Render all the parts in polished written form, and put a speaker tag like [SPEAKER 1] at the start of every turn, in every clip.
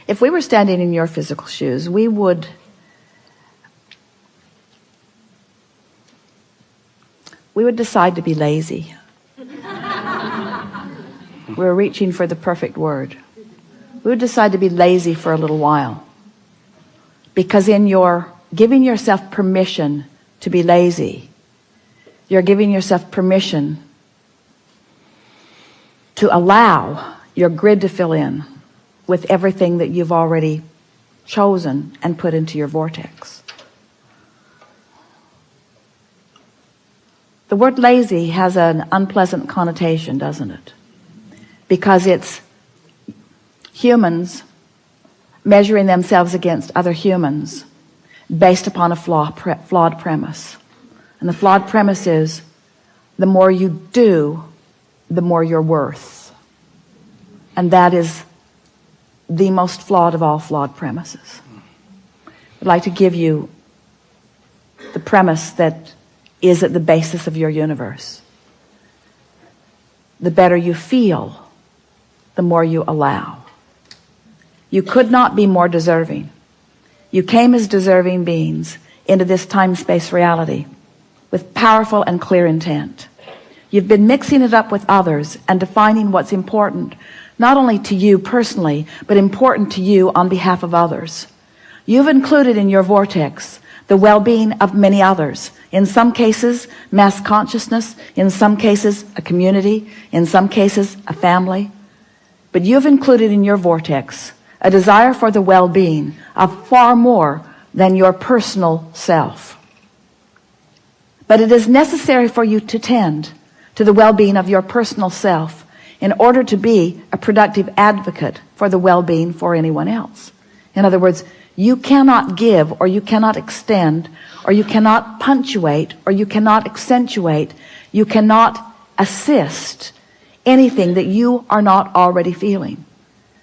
[SPEAKER 1] If we were standing in your physical shoes, we would decide to be lazy. We're reaching for the perfect word. We would decide to be lazy for a little while. Because in your giving yourself permission to be lazy, you're giving yourself permission to allow your grid to fill in with everything that you've already chosen and put into your vortex. The word lazy has an unpleasant connotation, doesn't it? Because it's humans measuring themselves against other humans based upon a flawed premise. And the flawed premise is, the more you do, the more you're worth. And that is the most flawed of all flawed premises. I'd like to give you the premise that is at the basis of your universe. The better you feel, the more you allow. You could not be more deserving. You came as deserving beings into this time-space reality with powerful and clear intent. You've been mixing it up with others and defining what's important, not only to you personally, but important to you on behalf of others. You've included in your vortex the well-being of many others. In some cases, mass consciousness. In some cases, a community. In some cases, a family. But you've included in your vortex a desire for the well-being of far more than your personal self. But it is necessary for you to tend to the well-being of your personal self in order to be a productive advocate for the well-being for anyone else. In other words, you cannot give, or you cannot extend, or you cannot punctuate, or you cannot accentuate, you cannot assist anything that you are not already feeling.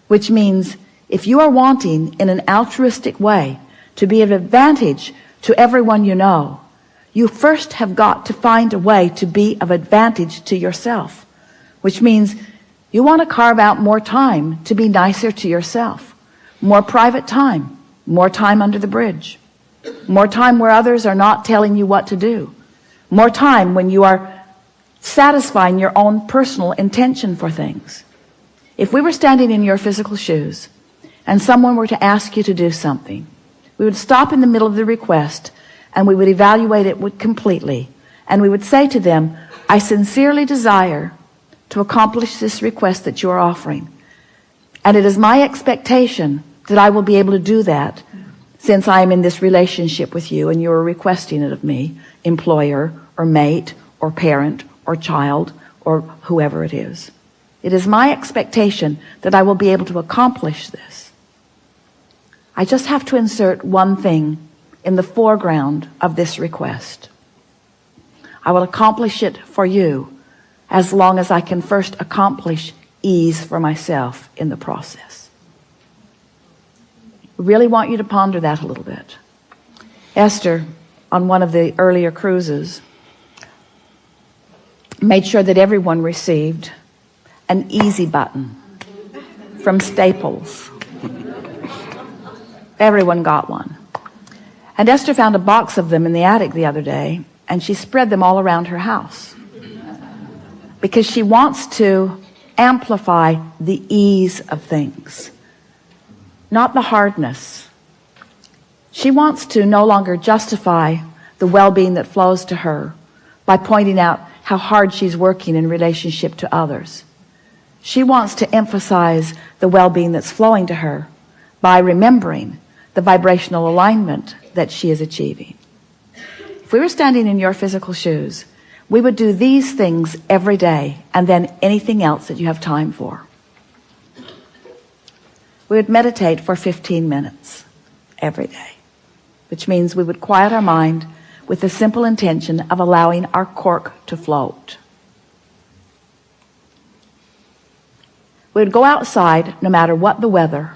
[SPEAKER 1] Which means, if you are wanting in an altruistic way to be of advantage to everyone you know, you first have got to find a way to be of advantage to yourself. Which means you want to carve out more time to be nicer to yourself. More private time. More time under the bridge. More time where others are not telling you what to do. More time when you are satisfying your own personal intention for things. If we were standing in your physical shoes and someone were to ask you to do something, we would stop in the middle of the request and we would evaluate it completely. And we would say to them, I sincerely desire to accomplish this request that you are offering. And it is my expectation that I will be able to do that since I am in this relationship with you and you are requesting it of me, employer or mate or parent or child or whoever it is. It is my expectation that I will be able to accomplish this. I just have to insert one thing in the foreground of this request. I will accomplish it for you as long as I can first accomplish ease for myself in the process. I really want you to ponder that a little bit. Esther, on one of the earlier cruises, made sure that everyone received an easy button from Staples. Everyone got one. And Esther found a box of them in the attic the other day, and she spread them all around her house because she wants to amplify the ease of things, not the hardness. She wants to no longer justify the well-being that flows to her by pointing out how hard she's working in relationship to others. She wants to emphasize the well-being that's flowing to her by remembering the vibrational alignment that she is achieving. If we were standing in your physical shoes, we would do these things every day and then anything else that you have time for. We would meditate for 15 minutes every day, which means we would quiet our mind with the simple intention of allowing our cork to float. We would go outside no matter what the weather,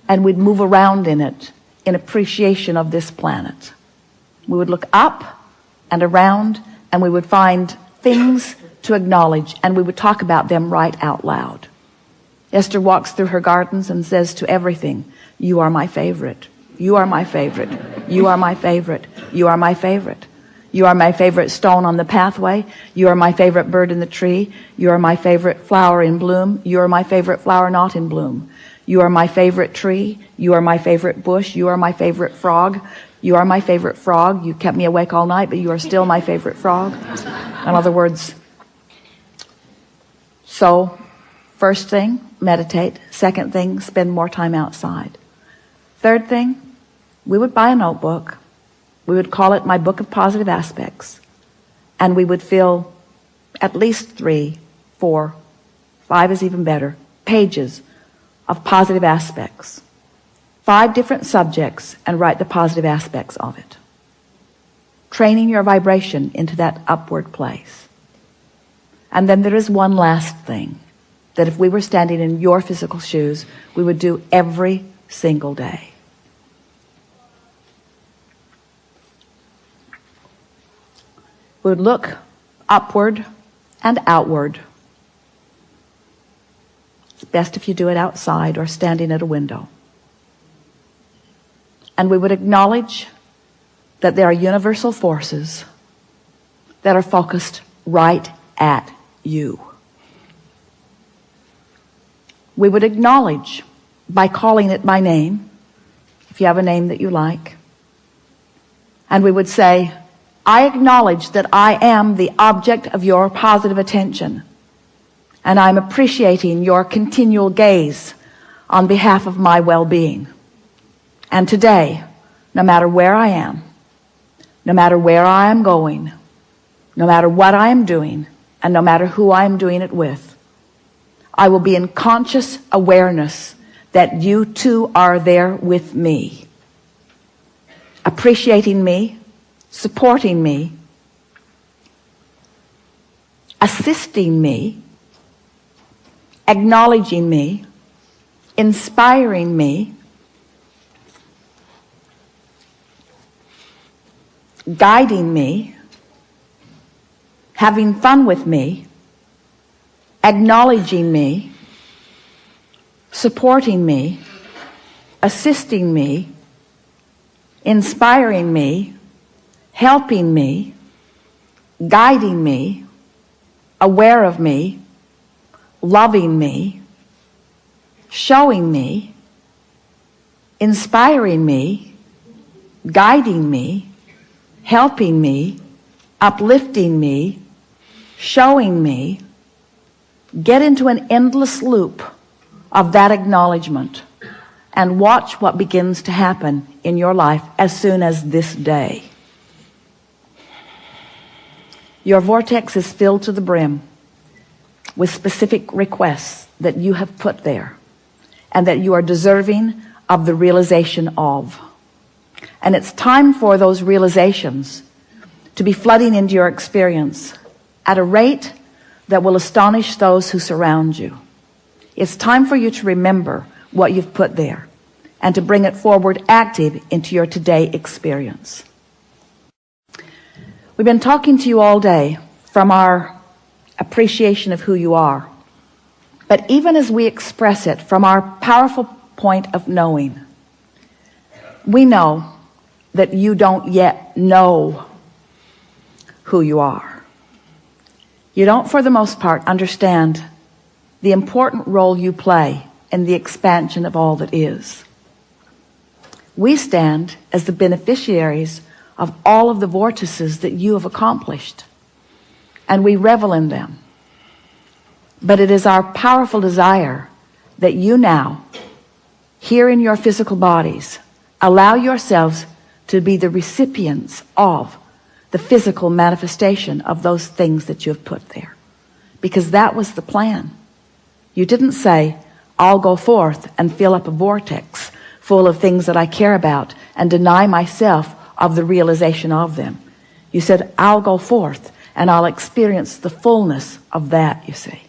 [SPEAKER 1] and we'd move around in it in appreciation of this planet. We would look up and around, and we would find things to acknowledge, and we would talk about them right out loud. Esther walks through her gardens and says to everything, you are my favorite. You are my favorite. You are my favorite. You are my favorite. You are my favorite stone on the pathway. You are my favorite bird in the tree. You are my favorite flower in bloom. You are my favorite flower not in bloom. You are my favorite tree. You are my favorite bush. You are my favorite frog. You are my favorite frog. You kept me awake all night, but you are still my favorite frog. In other words, so first thing, meditate. Second thing, spend more time outside. Third thing, we would buy a notebook. We would call it My Book of Positive Aspects. And we would fill at least 3, 4, 5 is even better, pages of positive aspects. 5 different subjects, and write the positive aspects of it. Training your vibration into that upward place. And then there is one last thing that if we were standing in your physical shoes, we would do every single day. We would look upward and outward. It's best if you do it outside or standing at a window. And we would acknowledge that there are universal forces that are focused right at you. We would acknowledge by calling it by name, if you have a name that you like. And we would say, I acknowledge that I am the object of your positive attention, and I'm appreciating your continual gaze on behalf of my well-being. And today, no matter where I am, no matter where I am going, no matter what I am doing, and no matter who I am doing it with, I will be in conscious awareness that you too are there with me, appreciating me, supporting me, assisting me, acknowledging me, inspiring me, guiding me, having fun with me, acknowledging me, supporting me, assisting me, inspiring me, helping me, guiding me, aware of me, loving me, showing me, inspiring me, guiding me, helping me, uplifting me, showing me. Get into an endless loop of that acknowledgement and watch what begins to happen in your life as soon as this day. Your vortex is filled to the brim with specific requests that you have put there and that you are deserving of the realization of. And it's time for those realizations to be flooding into your experience at a rate that will astonish those who surround you. It's time for you to remember what you've put there and to bring it forward active into your today experience. We've been talking to you all day from our appreciation of who you are. But even as we express it from our powerful point of knowing, we know that you don't yet know who you are. You don't, for the most part, understand the important role you play in the expansion of all that is. We stand as the beneficiaries of all of the vortices that you have accomplished, and we revel in them. But it is our powerful desire that you now, here in your physical bodies, allow yourselves to be the recipients of the physical manifestation of those things that you have put there. Because that was the plan. You didn't say, I'll go forth and fill up a vortex full of things that I care about and deny myself of the realization of them. You said, I'll go forth and I'll experience the fullness of that, you see.